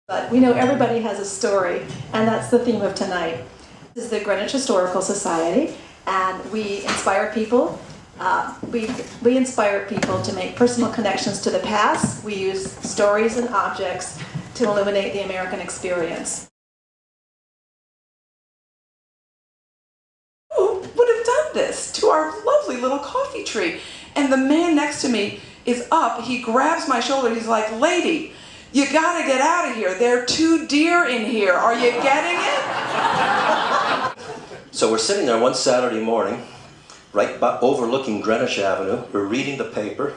But we know everybody has a story, and that's the theme of tonight. This is the Greenwich Historical Society, and we inspire people. We inspire people to make personal connections to the past. We use stories and objects to illuminate the American experience. Who would have done this to our lovely little coffee tree? And the man next to me is up. He grabs my shoulder. He's like, "Lady, you gotta get out of here. There are 2 deer in here. Are you getting it?" So we're sitting there one Saturday morning, right overlooking Greenwich Avenue. We're reading the paper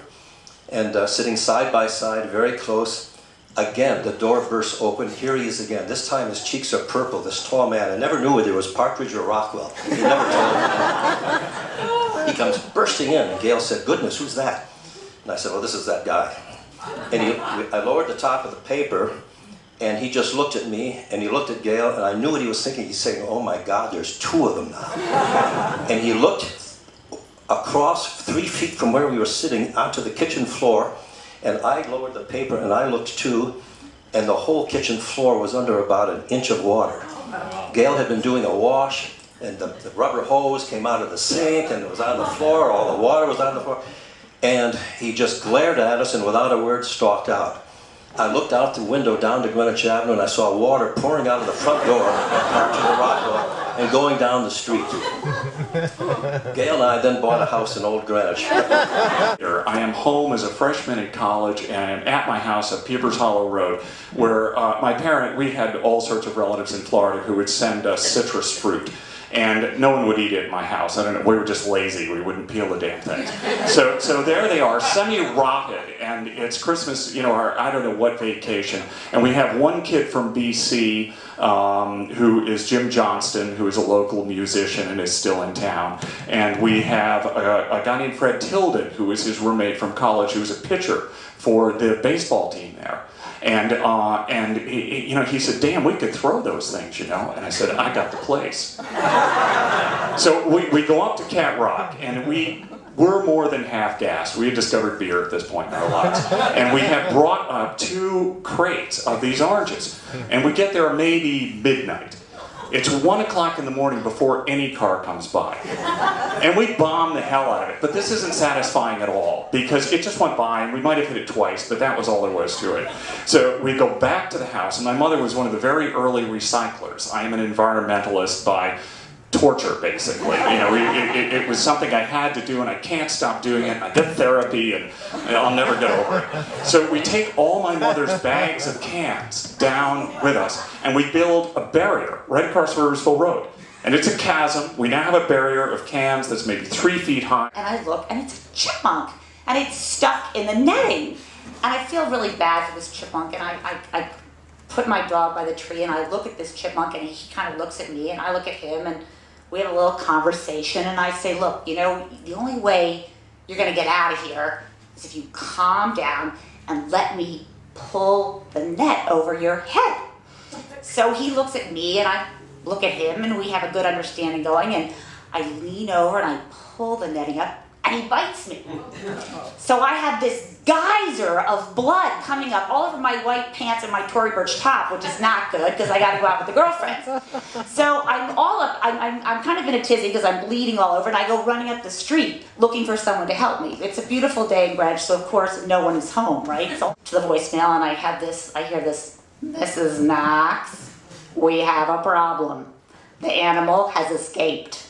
and sitting side by side, very close. Again, the door bursts open. Here he is again. This time his cheeks are purple, this tall man. I never knew whether it was Partridge or Rockwell. He never told me. He comes bursting in, and Gail said, "Goodness, who's that?" And I said, "Well, this is that guy." And I lowered the top of the paper, and he just looked at me, and he looked at Gail, and I knew what he was thinking. He's saying, "Oh my God, there's 2 of them now." And he looked across 3 feet from where we were sitting onto the kitchen floor, and I lowered the paper, and I looked too, and the whole kitchen floor was under about an inch of water. Gail had been doing a wash, and the rubber hose came out of the sink, and it was on the floor, all the water was on the floor. And he just glared at us and without a word stalked out. I looked out the window down to Greenwich Avenue and I saw water pouring out of the front door of Partridge and Rockwell and going down the street. Gail and I then bought a house in Old Greenwich. I am home as a freshman in college, and I am at my house at Peepers Hollow Road, where we had all sorts of relatives in Florida who would send us citrus fruit. And no one would eat it in my house. I don't know, we were just lazy. We wouldn't peel the damn things. So there they are, semi-rotted, and it's Christmas, I don't know what vacation. And we have one kid from BC who is Jim Johnston, who is a local musician and is still in town. And we have a guy named Fred Tilden, who is his roommate from college, who was a pitcher for the baseball team there. And he said, "Damn, we could throw those things, And I said, "I got the place." So we go up to Cat Rock, and we're more than half gassed. We had discovered beer at this point in our lives. And we had brought up 2 crates of these oranges. And we get there maybe midnight. It's 1 o'clock in the morning before any car comes by. And we bomb the hell out of it. But this isn't satisfying at all, because it just went by, and we might have hit it twice, but that was all there was to it. So we go back to the house, and my mother was one of the very early recyclers. I am an environmentalist by torture, basically. It was something I had to do, and I can't stop doing it. I did therapy, and I'll never get over it. So we take all my mother's bags of cans down with us, and we build a barrier right across Riversville Road. And it's a chasm. We now have a barrier of cans that's maybe 3 feet high. And I look, and it's a chipmunk, and it's stuck in the netting. And I feel really bad for this chipmunk, and I put my dog by the tree, and I look at this chipmunk, and he kind of looks at me, and I look at him, and we have a little conversation, and I say, "Look, the only way you're going to get out of here is if you calm down and let me pull the net over your head." So he looks at me, and I look at him, and we have a good understanding going, and I lean over, and I pull the netting up, and he bites me. So I have this geyser of blood coming up all over my white pants and my Tory Burch top, which is not good because I got to go out with the girlfriends. So I'm all up. I'm kind of in a tizzy because I'm bleeding all over, and I go running up the street looking for someone to help me. It's a beautiful day in Greenwich, so of course no one is home, right? So to the voicemail, and I hear this, "Mrs. Knox, we have a problem. The animal has escaped."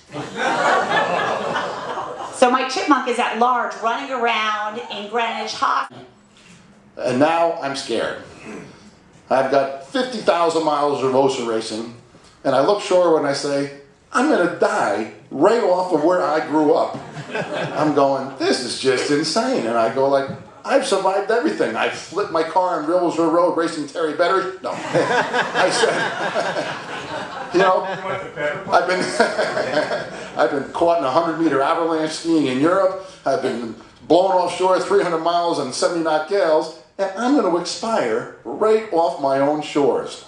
So my chipmunk is at large, running around in Greenwich Hot. And now I'm scared. I've got 50,000 miles of ocean racing, and I look shoreward and I say, I'm going to die right off of where I grew up. I'm going, this is just insane. And I go like, I've survived everything. I flipped my car on Riversville Road racing Terry Betters. No. I said, I've been caught in a 100-meter avalanche skiing in Europe. I've been blown offshore 300 miles on 70-knot gales, and I'm going to expire right off my own shores.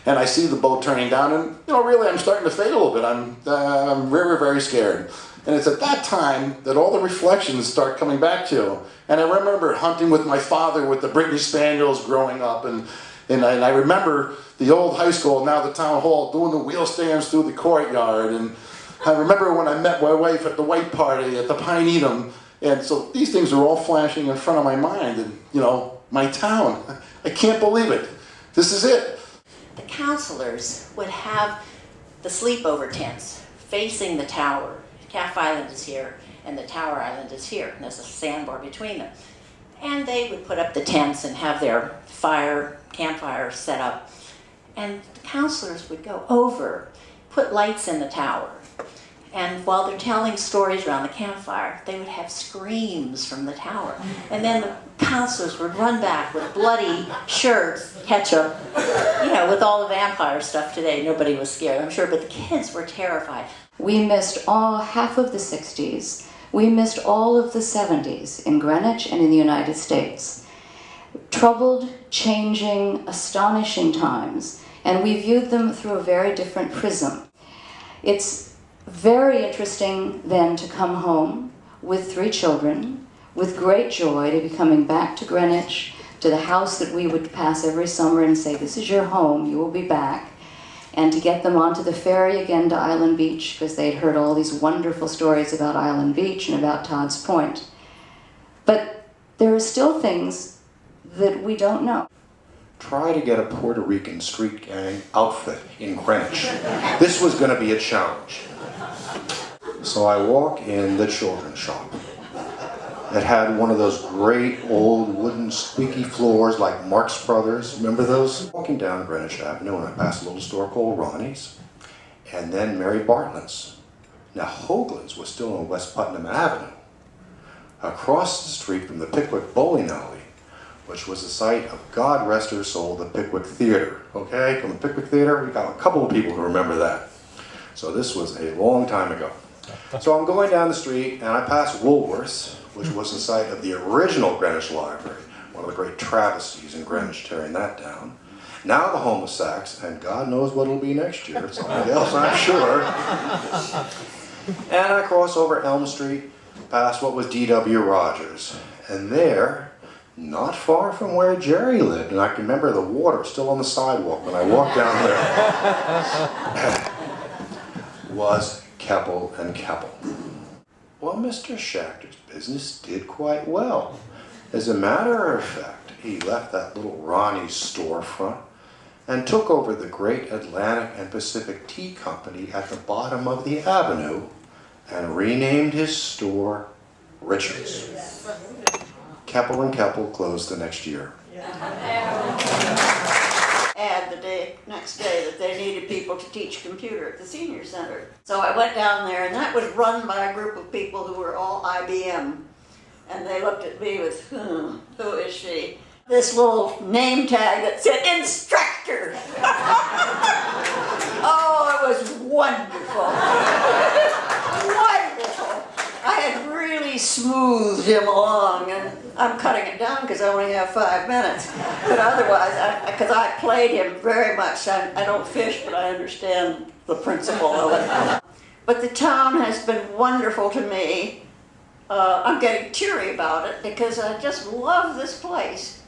And I see the boat turning down, and really, I'm starting to fade a little bit. I'm very, very scared. And it's at that time that all the reflections start coming back to. And I remember hunting with my father with the Brittany Spaniels growing up, and And I remember the old high school, now the town hall, doing the wheel stands through the courtyard. And I remember when I met my wife at the white party at the Pine Needham. And so these things are all flashing in front of my mind. And, you know, my town, I can't believe it. This is it. The counselors would have the sleepover tents facing the tower. Calf Island is here, and the Tower Island is here, and there's a sandbar between them. And they would put up the tents and have their campfire set up. And the counselors would go over, put lights in the tower. And while they're telling stories around the campfire, they would have screams from the tower. And then the counselors would run back with bloody shirts, ketchup, you know, with all the vampire stuff today. Nobody was scared, I'm sure, but the kids were terrified. We missed half of the 60s. We missed all of the 70s in Greenwich and in the United States. Troubled, changing, astonishing times, and we viewed them through a very different prism. It's very interesting then to come home with 3 children, with great joy to be coming back to Greenwich, to the house that we would pass every summer and say, this is your home, you will be back, and to get them onto the ferry again to Island Beach, because they'd heard all these wonderful stories about Island Beach and about Todd's Point. But there are still things that we don't know. Try to get a Puerto Rican street gang outfit in Greenwich. This was going to be a challenge. So I walk in the children's shop. It had one of those great old wooden squeaky floors like Marx Brothers. Remember those? Walking down Greenwich Avenue and I passed a little store called Ronnie's and then Mary Bartlett's. Now Hoagland's was still on West Putnam Avenue. Across the street from the Pickwick Bowling Alley, which was the site of, God rest her soul, the Pickwick Theater. Okay, from the Pickwick Theater, we got a couple of people who remember that. So this was a long time ago. So I'm going down the street and I pass Woolworth's, which was the site of the original Greenwich Library, one of the great travesties in Greenwich, tearing that down. Now the home of Saks, and God knows what it'll be next year. Something else, I'm sure. And I cross over Elm Street, past what was D.W. Rogers. And there, not far from where Jerry lived, and I can remember the water still on the sidewalk when I walked down there, was Keppel and Keppel. Well, Mr. Schachter's business did quite well. As a matter of fact, he left that little Ronnie's storefront and took over the great Atlantic and Pacific Tea Company at the bottom of the avenue and renamed his store Richards. Keppel and Keppel closed the next year. And the next day that they needed people to teach computer at the senior center. So I went down there, and that was run by a group of people who were all IBM. And they looked at me with, who is she? This little name tag that said instructor. Oh, it was wonderful. Wonderful. I had really smoothed him along, and I'm cutting it down because I only have 5 minutes. But otherwise, because I played him very much. I don't fish, but I understand the principle of it. But the town has been wonderful to me. I'm getting teary about it because I just love this place.